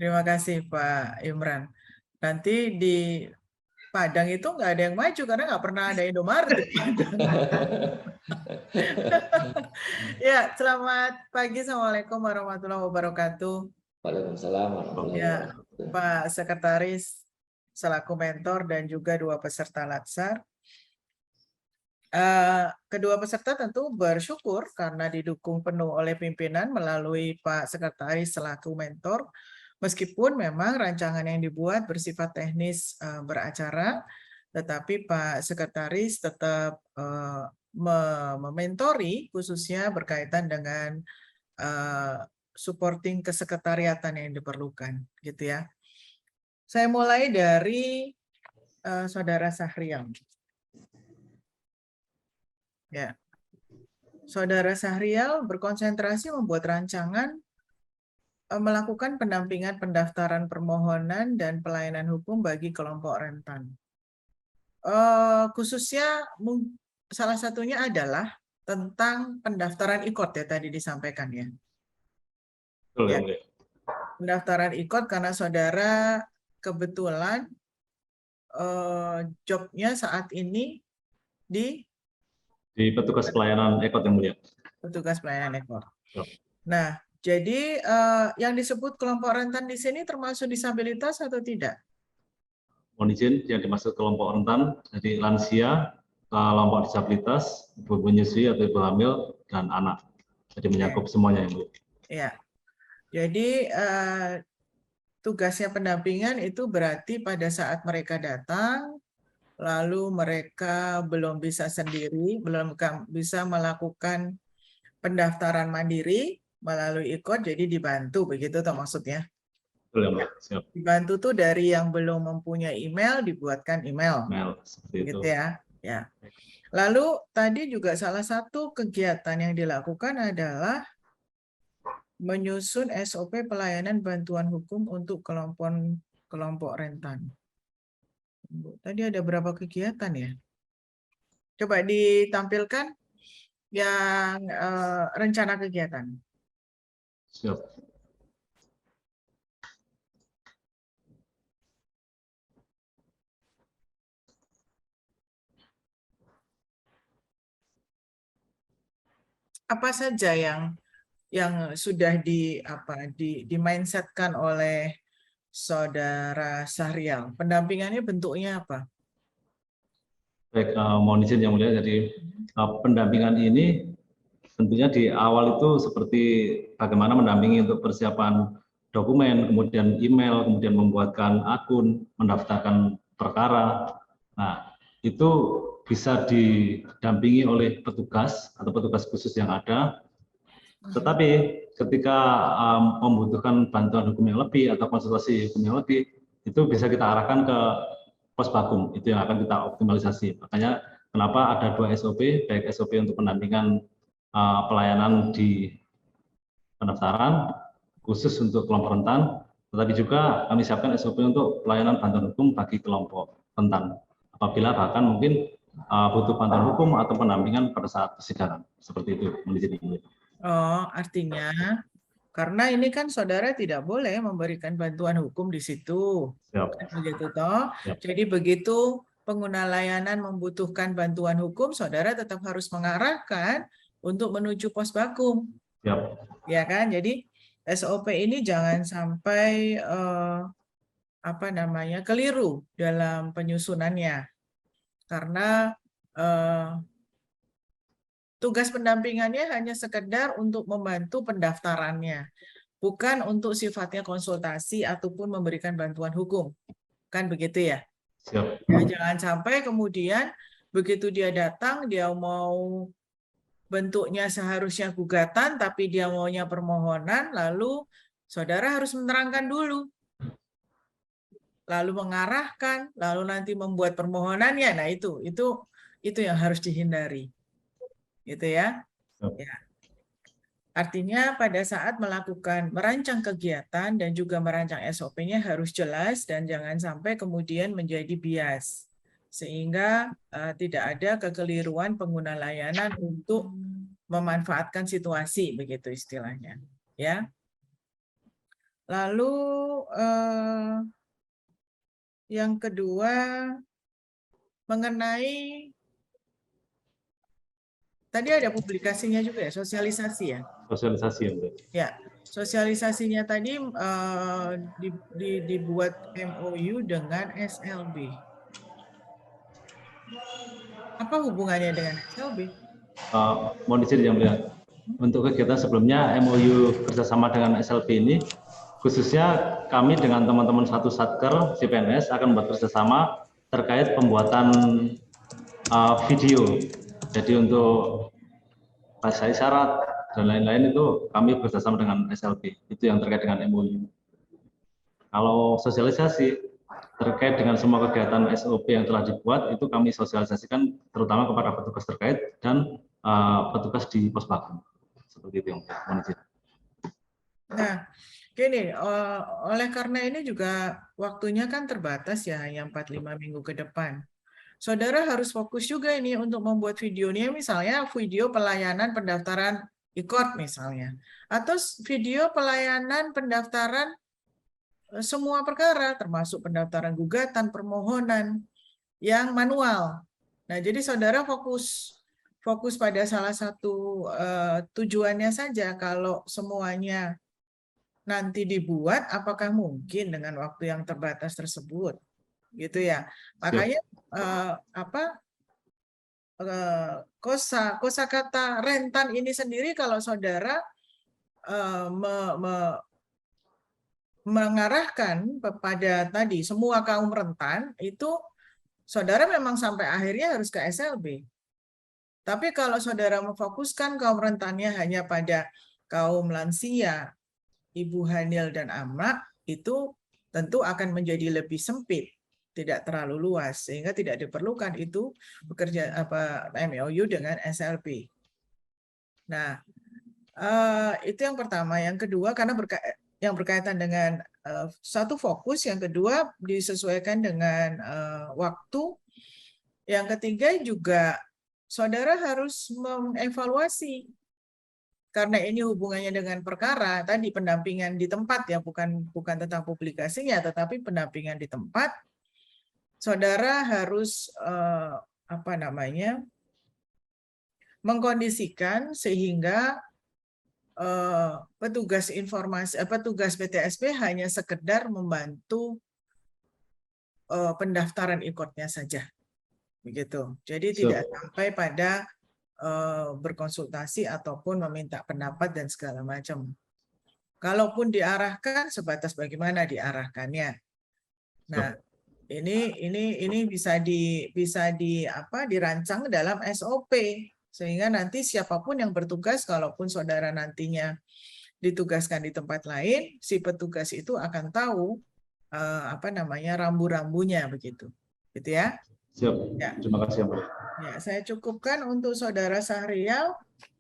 Terima kasih Pak Imran. Nanti di Padang itu nggak ada yang maju karena nggak pernah ada Indomaret di Padang. Ya, selamat pagi. Assalamualaikum warahmatullahi wabarakatuh. Waalaikumsalam warahmatullahi Ya, wabarakatuh. Pak Sekretaris selaku mentor dan juga dua peserta Latsar. Kedua peserta tentu bersyukur karena didukung penuh oleh pimpinan melalui Pak Sekretaris selaku mentor, meskipun memang rancangan yang dibuat bersifat teknis beracara, tetapi Pak Sekretaris tetap mementori khususnya berkaitan dengan supporting kesekretariatan yang diperlukan, gitu ya. Saya mulai dari Saudara Sahrial. Ya. Saudara Sahrial berkonsentrasi membuat rancangan melakukan pendampingan pendaftaran permohonan dan pelayanan hukum bagi kelompok rentan. Khususnya salah satunya adalah tentang pendaftaran IKOT ya tadi disampaikan ya. Betul, Ya. ya. Pendaftaran IKOT karena saudara kebetulan jobnya saat ini di petugas pelayanan EKOT yang mulia. petugas pelayanan EKOT. Ya. Nah, jadi yang disebut kelompok rentan di sini termasuk disabilitas atau tidak? Mohon izin yang dimaksud kelompok rentan, jadi lansia, kelompok disabilitas, ibu menyusui atau ibu hamil, dan anak. Jadi mencakup semuanya yang mulia. Ya, jadi tugasnya pendampingan itu berarti pada saat mereka datang, lalu mereka belum bisa sendiri, belum bisa melakukan pendaftaran mandiri melalui IKOT, jadi dibantu, begitu toh maksudnya? Betul, yang mulia. Siap. Dibantu tuh dari yang belum mempunyai email, dibuatkan email. Seperti Gitu itu. ya. Ya. Lalu tadi juga salah satu kegiatan yang dilakukan adalah menyusun SOP pelayanan bantuan hukum untuk kelompok rentan. Tadi ada berapa kegiatan ya? Coba ditampilkan yang rencana kegiatan. Siap. Apa saja yang sudah di mindsetkan oleh Saudara Sahrial? Pendampingannya bentuknya apa? Baik, mohon izin yang mulia. Jadi pendampingan ini tentunya di awal itu seperti bagaimana mendampingi untuk persiapan dokumen, kemudian email, kemudian membuatkan akun, mendaftarkan perkara. Nah, itu bisa didampingi oleh petugas atau petugas khusus yang ada. Tetapi ketika membutuhkan bantuan hukum yang lebih atau konsultasi hukum yang lebih, itu bisa kita arahkan ke Posbakum, itu yang akan kita optimalisasi. Makanya kenapa ada 2 SOP, baik SOP untuk pendampingan pelayanan di pendaftaran khusus untuk kelompok rentan, tetapi juga kami siapkan SOP untuk pelayanan bantuan hukum bagi kelompok rentan. Apabila bahkan mungkin butuh bantuan hukum atau pendampingan pada saat persidangan, seperti itu. Oh, artinya karena ini kan saudara tidak boleh memberikan bantuan hukum di situ. Siap. Begitu toh. Siap. Jadi begitu pengguna layanan membutuhkan bantuan hukum, saudara tetap harus mengarahkan untuk menuju Posbakum. Siap. Ya kan? Jadi SOP ini jangan sampai keliru dalam penyusunannya. Karena tugas pendampingannya hanya sekedar untuk membantu pendaftarannya, bukan untuk sifatnya konsultasi ataupun memberikan bantuan hukum. Kan begitu ya? Siap. Ya, jangan sampai kemudian begitu dia datang, dia mau bentuknya seharusnya gugatan, tapi dia maunya permohonan, lalu saudara harus menerangkan dulu. Lalu mengarahkan, lalu nanti membuat permohonannya. Nah, itu yang harus dihindari. Gitu ya. Ya. Artinya pada saat merancang kegiatan dan juga merancang SOP-nya harus jelas dan jangan sampai kemudian menjadi bias. Sehingga tidak ada kekeliruan pengguna layanan untuk memanfaatkan situasi, begitu istilahnya. Ya. Lalu yang kedua mengenai tadi ada publikasinya juga ya, sosialisasi ya. Sosialisasi ya, Bu. Ya, sosialisasinya tadi dibuat MOU dengan SLB. Apa hubungannya dengan SLB? Mohon izin yang mulia. Untuk kegiatan sebelumnya MOU bersama dengan SLB ini, khususnya kami dengan teman-teman satu Satker CPNS akan membuat kerjasama terkait pembuatan video. Jadi untuk bahasa isyarat dan lain-lain itu kami bekerjasama dengan SLB. Itu yang terkait dengan MOU. Kalau sosialisasi terkait dengan semua kegiatan SOP yang telah dibuat, itu kami sosialisasikan terutama kepada petugas terkait dan petugas di Posbagum. Seperti itu yang mohon izin. Nah, gini, oleh karena ini juga waktunya kan terbatas ya, hanya 4-5 minggu ke depan. Saudara harus fokus juga ini untuk membuat videonya, misalnya video pelayanan pendaftaran IKOT misalnya, atau video pelayanan pendaftaran semua perkara, termasuk pendaftaran gugatan, permohonan yang manual. Nah, jadi saudara fokus pada salah satu tujuannya saja. Kalau semuanya nanti dibuat, apakah mungkin dengan waktu yang terbatas tersebut, gitu ya? Makanya kosakata rentan ini sendiri kalau saudara mengarahkan kepada tadi semua kaum rentan, itu saudara memang sampai akhirnya harus ke SLB. Tapi kalau saudara memfokuskan kaum rentannya hanya pada kaum lansia, ibu hamil dan anak, itu tentu akan menjadi lebih sempit, tidak terlalu luas, sehingga tidak diperlukan itu bekerja MOU dengan SLB. Nah, itu yang pertama. Yang kedua, karena yang berkaitan dengan satu fokus, yang kedua disesuaikan dengan waktu, yang ketiga juga saudara harus mengevaluasi, karena ini hubungannya dengan perkara tadi, pendampingan di tempat ya, bukan tentang publikasinya, tetapi pendampingan di tempat. Saudara harus mengkondisikan sehingga petugas PTSP hanya sekedar membantu pendaftaran IKOT-nya saja, begitu. Jadi tidak sampai pada berkonsultasi ataupun meminta pendapat dan segala macam. Kalaupun diarahkan, sebatas bagaimana diarahkannya. Nah, ini bisa dirancang dalam SOP. Sehingga nanti siapapun yang bertugas, kalaupun saudara nantinya ditugaskan di tempat lain, si petugas itu akan tahu rambu-rambunya begitu, gitu ya. Siap. Ya. Terima kasih, Mbak. Ya, saya cukupkan untuk saudara Sahrial.